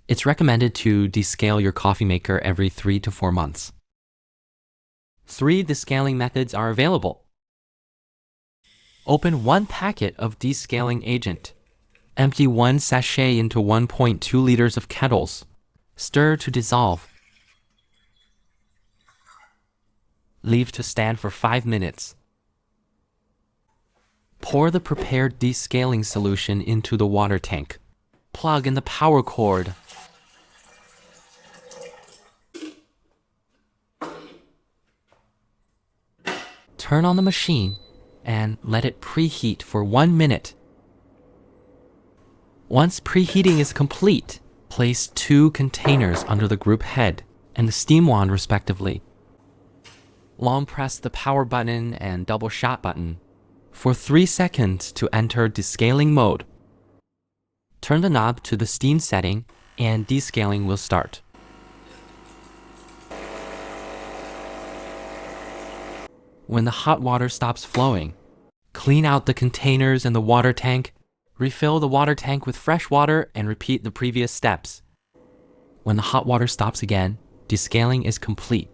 It's recommended to descale your coffee maker every 3 to 4 months. 3 descaling methods are available. Open 1 packet of descaling agent. Empty 1 sachet into 1.2 liters of kettles. Stir to dissolve. Leave to stand for 5 minutes. Pour the prepared descaling solution into the water tank. Plug in the power cord. Turn on the machine and let it preheat for 1 minute. Once preheating is complete, place 2 containers under the group head and the steam wand respectively. Long press the power button and double shot button for 3 seconds to enter descaling mode. Turn the knob to the steam setting and descaling will start. When the hot water stops flowing, clean out the containers and the water tank, refill the water tank with fresh water and repeat the previous steps. When the hot water stops again, descaling is complete.